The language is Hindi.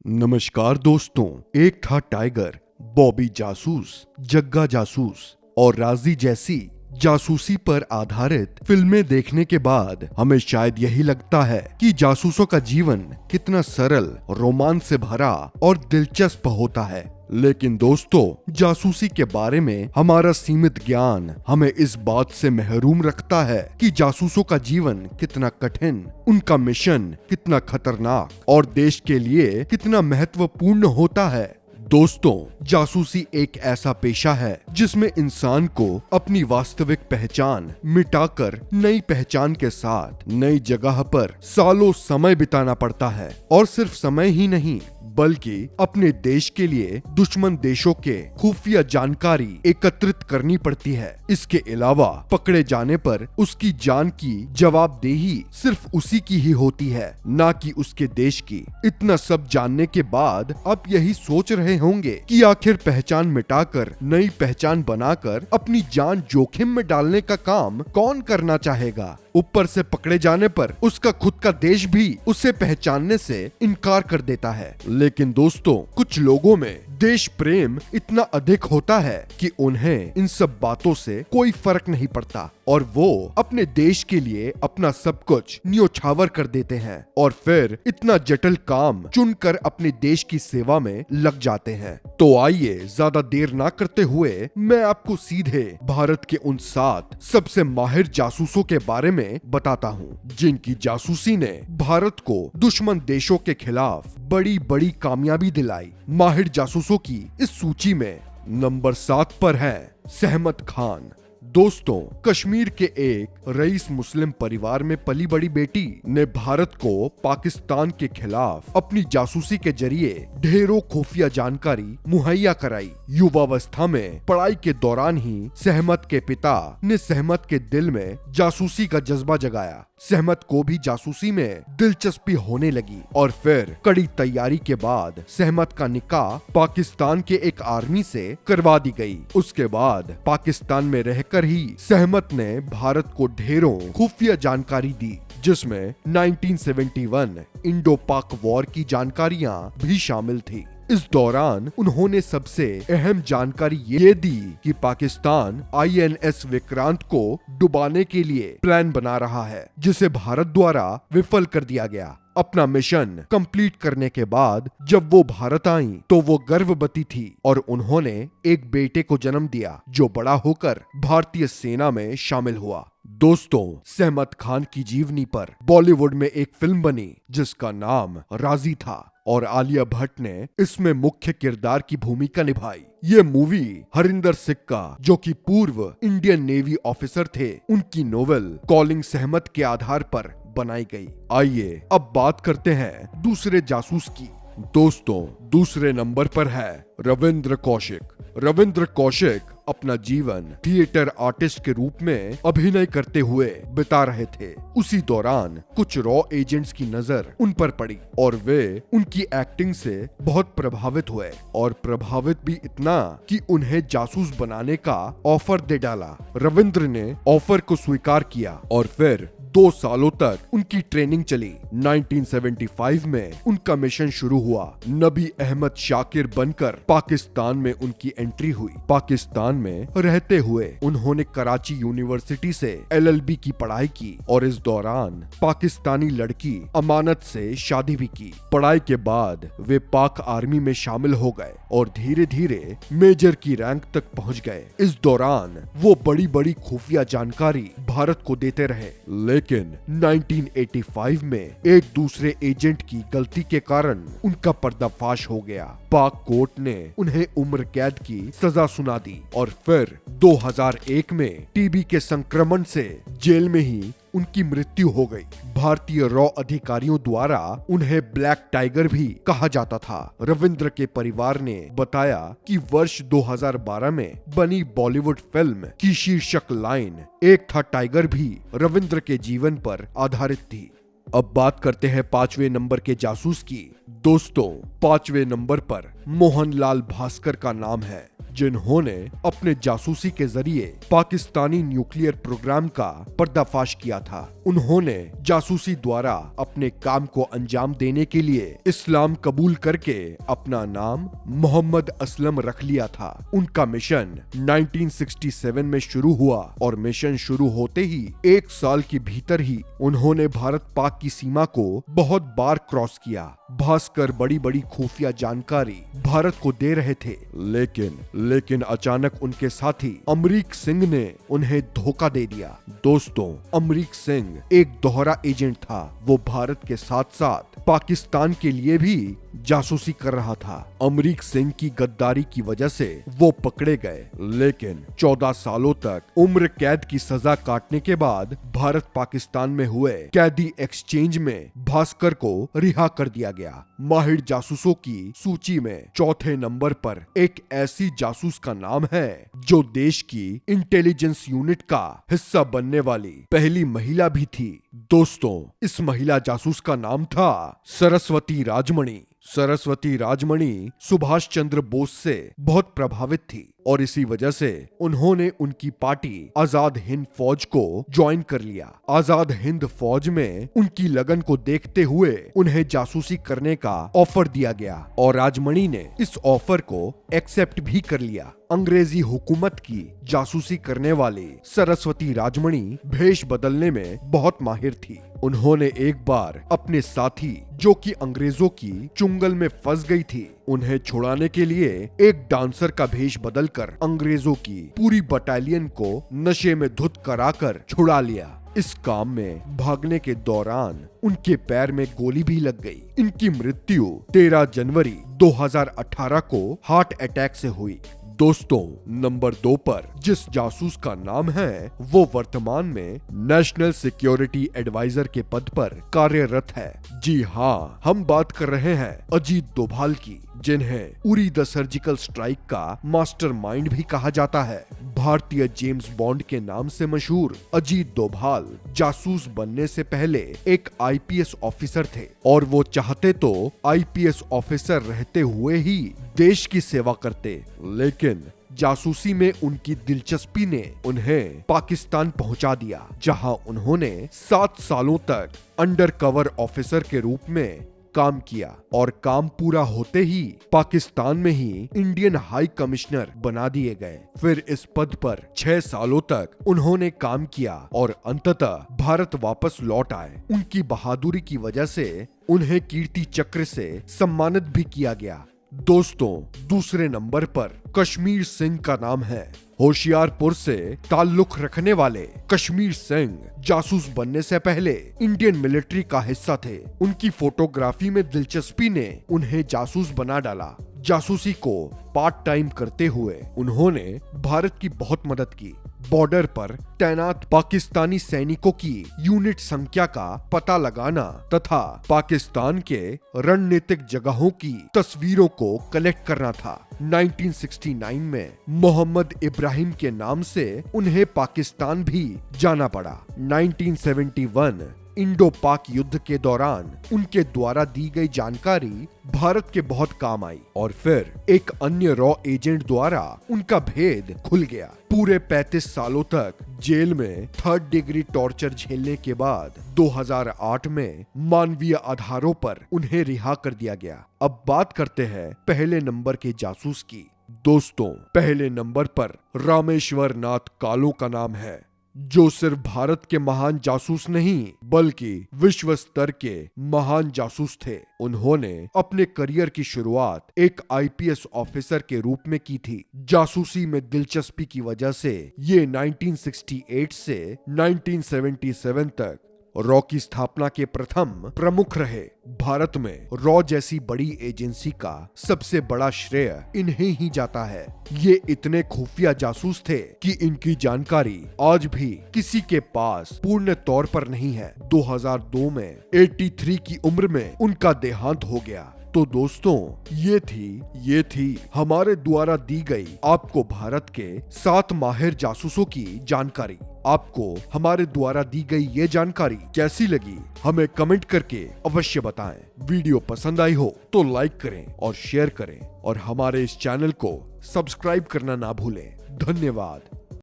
नमस्कार दोस्तों। एक था टाइगर, बॉबी जासूस, जग्गा जासूस और राजी जैसी जासूसी पर आधारित फिल्में देखने के बाद हमें शायद यही लगता है कि जासूसों का जीवन कितना सरल, रोमांच से भरा और दिलचस्प होता है। लेकिन दोस्तों, जासूसी के बारे में हमारा सीमित ज्ञान हमें इस बात से महरूम रखता है कि जासूसों का जीवन कितना कठिन, उनका मिशन कितना खतरनाक और देश के लिए कितना महत्वपूर्ण होता है। दोस्तों, जासूसी एक ऐसा पेशा है जिसमें इंसान को अपनी वास्तविक पहचान मिटाकर नई पहचान के साथ नई जगह पर सालों समय बिताना पड़ता है। और सिर्फ समय ही नहीं, बल्कि अपने देश के लिए दुश्मन देशों के खुफिया जानकारी एकत्रित करनी पड़ती है। इसके अलावा पकड़े जाने पर उसकी जान की जवाबदेही सिर्फ उसी की ही होती है, ना कि उसके देश की। इतना सब जानने के बाद आप यही सोच रहे होंगे कि आखिर पहचान मिटाकर नई पहचान बनाकर अपनी जान जोखिम में डालने का काम कौन करना चाहेगा। ऊपर से पकड़े जाने पर उसका खुद का देश भी उसे पहचानने से इनकार कर देता है। लेकिन दोस्तों, कुछ लोगों में देश प्रेम इतना अधिक होता है कि उन्हें इन सब बातों से कोई फर्क नहीं पड़ता और वो अपने देश के लिए अपना सब कुछ न्योछावर कर देते हैं और फिर इतना जटिल काम चुनकर अपने देश की सेवा में लग जाते हैं। तो आइए ज्यादा देर ना करते हुए मैं आपको सीधे भारत के उन 7 सबसे माहिर जासूसों के बारे में बताता हूँ, जिनकी जासूसी ने भारत को दुश्मन देशों के खिलाफ बड़ी बड़ी कामयाबी दिलाई। माहिर जासूसों की इस सूची में नंबर 7 पर है सहमत खान। दोस्तों, कश्मीर के एक रईस मुस्लिम परिवार में पली बड़ी बेटी ने भारत को पाकिस्तान के खिलाफ अपनी जासूसी के जरिए ढेरों खुफिया जानकारी मुहैया कराई। युवावस्था में पढ़ाई के दौरान ही सहमत के पिता ने सहमत के दिल में जासूसी का जज्बा जगाया। सहमत को भी जासूसी में दिलचस्पी होने लगी और फिर कड़ी तैयारी के बाद सहमत का निकाह पाकिस्तान के एक आर्मी से करवा दी गई। उसके बाद पाकिस्तान में रहकर ही सहमत ने भारत को ढेरों खुफिया जानकारी दी, जिसमें 1971 इंडो पाक वॉर की जानकारियां भी शामिल थी। इस दौरान उन्होंने सबसे अहम जानकारी ये दी कि पाकिस्तान INS विक्रांत को डुबाने के लिए प्लान बना रहा है, जिसे भारत द्वारा विफल कर दिया गया। अपना मिशन कंप्लीट करने के बाद जब वो भारत आईं, तो वो गर्भवती थी और उन्होंने एक बेटे को जन्म दिया, जो बड़ा होकर भारतीय सेना में शामिल हुआ। दोस्तों, सहमत खान की जीवनी पर बॉलीवुड में एक फिल्म बनी जिसका नाम राजी था और आलिया भट्ट ने इसमें मुख्य किरदार की भूमिका निभाई। ये मूवी हरिंदर सिक्का, जो कि पूर्व इंडियन नेवी ऑफिसर थे, उनकी नोवेल कॉलिंग सहमत के आधार पर बनाई गई। आइए अब बात करते हैं दूसरे जासूस की। दोस्तों, दूसरे नंबर पर है रविंद्र कौशिक। रविंद्र कौशिक अपना जीवन थिएटर आर्टिस्ट के रूप में अभिनय करते हुए बिता रहे थे। उसी दौरान कुछ रॉ एजेंट्स की नजर उन पर पड़ी और वे उनकी एक्टिंग से बहुत प्रभावित हुए और प्रभावित भी इतना कि उन्हें जासूस बनाने का ऑफर दे डाला। रविंद्र ने ऑफर को स्वीकार किया और फिर 2 सालों तक उनकी ट्रेनिंग चली। 1975 में उनका मिशन शुरू हुआ। नबी अहमद शाकिर बनकर पाकिस्तान में उनकी एंट्री हुई। पाकिस्तान में रहते हुए उन्होंने कराची यूनिवर्सिटी से LLB की पढ़ाई की और इस दौरान पाकिस्तानी लड़की अमानत से शादी भी की। पढ़ाई के बाद वे पाक आर्मी में शामिल हो गए और धीरे धीरे मेजर की रैंक तक पहुंच गए। इस दौरान वो बड़ी बड़ी खुफिया जानकारी भारत को देते रहे। लेकिन 1985 में एक दूसरे एजेंट की गलती के कारण उनका पर्दाफाश हो गया। पाक कोर्ट ने उन्हें उम्र कैद की सजा सुना दी और फिर 2001 में टीबी के संक्रमण से जेल में ही उनकी मृत्यु हो गई। भारतीय रॉ अधिकारियों द्वारा उन्हें ब्लैक टाइगर भी कहा जाता था। रविंद्र के परिवार ने बताया कि वर्ष 2012 में बनी बॉलीवुड फिल्म की शीर्षक लाइन एक था टाइगर भी रविंद्र के जीवन पर आधारित थी। अब बात करते हैं 5वें नंबर के जासूस की। दोस्तों, 5वें नंबर पर मोहनलाल भास्कर का नाम है। जिन्होंने अपने जासूसी के जरिए पाकिस्तानी न्यूक्लियर प्रोग्राम का पर्दाफाश किया था। उन्होंने जासूसी द्वारा अपने काम को अंजाम देने के लिए इस्लाम कबूल करके अपना नाम मोहम्मद असलम रख लिया था। उनका मिशन 1967 में शुरू हुआ और मिशन शुरू होते ही 1 साल के भीतर ही उन्होंने भारत पाक की सीमा को बहुत बार क्रॉस किया। भास्कर बड़ी बड़ी खुफिया जानकारी भारत को दे रहे थे, लेकिन अचानक उनके साथी अमरीक सिंह ने उन्हें धोखा दे दिया। दोस्तों, अमरीक सिंह एक दोहरा एजेंट था। वो भारत के साथ साथ पाकिस्तान के लिए भी जासूसी कर रहा था। अमरीक सिंह की गद्दारी की वजह से वो पकड़े गए, लेकिन 14 सालों तक उम्र कैद की सजा काटने के बाद भारत पाकिस्तान में हुए कैदी एक्सचेंज में भास्कर को रिहा कर दिया गया। माहिर जासूसों की सूची में चौथे नंबर पर एक ऐसी जासूस का नाम है जो देश की इंटेलिजेंस यूनिट का हिस्सा बनने वाली पहली महिला भी थी। दोस्तों, इस महिला जासूस का नाम था सरस्वती राजमणि। सरस्वती राजमणि सुभाष चंद्र बोस से बहुत प्रभावित थी और इसी वजह से उन्होंने उनकी पार्टी आजाद हिंद फौज को ज्वाइन कर लिया। आजाद हिंद फौज में उनकी लगन को देखते हुए उन्हें जासूसी करने का ऑफर दिया गया और राजमणि ने इस ऑफर को एक्सेप्ट भी कर लिया। अंग्रेजी हुकूमत की जासूसी करने वाली सरस्वती राजमणि भेष बदलने में बहुत माहिर थी। उन्होंने एक बार अपने साथी जो कि अंग्रेजों की चुंगल में फंस गई थी, उन्हें छुड़ाने के लिए एक डांसर का भेष बदलकर अंग्रेजों की पूरी बटालियन को नशे में धुत कराकर छुड़ा लिया। इस काम में भागने के दौरान उनके पैर में गोली भी लग गई। इनकी मृत्यु 13 जनवरी 2018 को हार्ट अटैक से हुई। दोस्तों, नंबर 2 पर जिस जासूस का नाम है वो वर्तमान में नेशनल सिक्योरिटी एडवाइजर के पद पर कार्यरत है। जी हाँ, हम बात कर रहे हैं अजीत डोभाल की, जिन्हें उरी द सर्जिकल स्ट्राइक का मास्टरमाइंड भी कहा जाता है। भारतीय जेम्स बॉन्ड के नाम से मशहूर अजीत डोभाल जासूस बनने से पहले एक आईपीएस ऑफिसर थे और वो चाहते तो आईपीएस ऑफिसर रहते हुए ही देश की सेवा करते, लेकिन जासूसी में उनकी दिलचस्पी ने उन्हें पाकिस्तान पहुंचा दिया, जहां उन्होंने 7 सालों तक अंडर कवर ऑफिसर के रूप में काम किया और काम पूरा होते ही पाकिस्तान में ही इंडियन हाई कमिश्नर बना दिए गए। फिर इस पद पर 6 सालों तक उन्होंने काम किया और अंततः भारत वापस लौट आए। उनकी बहादुरी की वजह से उन्हें कीर्ति चक्र से सम्मानित भी किया गया। दोस्तों, दूसरे नंबर पर कश्मीर सिंह का नाम है। होशियारपुर से ताल्लुक रखने वाले कश्मीर सिंह जासूस बनने से पहले इंडियन मिलिट्री का हिस्सा थे। उनकी फोटोग्राफी में दिलचस्पी ने उन्हें जासूस बना डाला। जासूसी को पार्ट टाइम करते हुए उन्होंने भारत की बहुत मदद की। बॉर्डर पर तैनात पाकिस्तानी सैनिकों की यूनिट संख्या का पता लगाना तथा पाकिस्तान के रणनीतिक जगहों की तस्वीरों को कलेक्ट करना था। 1969 में मोहम्मद इब्राहिम के नाम से उन्हें पाकिस्तान भी जाना पड़ा। 1971 इंडो पाक युद्ध के दौरान उनके द्वारा दी गई जानकारी भारत के बहुत काम आई और फिर एक अन्य रॉ एजेंट द्वारा उनका भेद खुल गया। पूरे 35 सालों तक जेल में 3rd डिग्री टॉर्चर झेलने के बाद 2008 में मानवीय आधारों पर उन्हें रिहा कर दिया गया। अब बात करते हैं पहले नंबर के जासूस की। दोस्तों, पहले नंबर पर रामेश्वर नाथ कालो का नाम है, जो सिर्फ भारत के महान जासूस नहीं बल्कि विश्व स्तर के महान जासूस थे। उन्होंने अपने करियर की शुरुआत एक आईपीएस ऑफिसर के रूप में की थी। जासूसी में दिलचस्पी की वजह से ये 1968 से 1977 तक रॉ की स्थापना के प्रथम प्रमुख रहे। भारत में रॉ जैसी बड़ी एजेंसी का सबसे बड़ा श्रेय इन्हें ही जाता है। ये इतने खुफिया जासूस थे कि इनकी जानकारी आज भी किसी के पास पूर्ण तौर पर नहीं है। 2002 में 83 की उम्र में उनका देहांत हो गया। तो दोस्तों ये थी हमारे द्वारा दी गई आपको भारत के 7 माहिर जासूसों की जानकारी। आपको हमारे द्वारा दी गई ये जानकारी कैसी लगी हमें कमेंट करके अवश्य बताएं। वीडियो पसंद आई हो तो लाइक करें और शेयर करें और हमारे इस चैनल को सब्सक्राइब करना ना भूलें। धन्यवाद।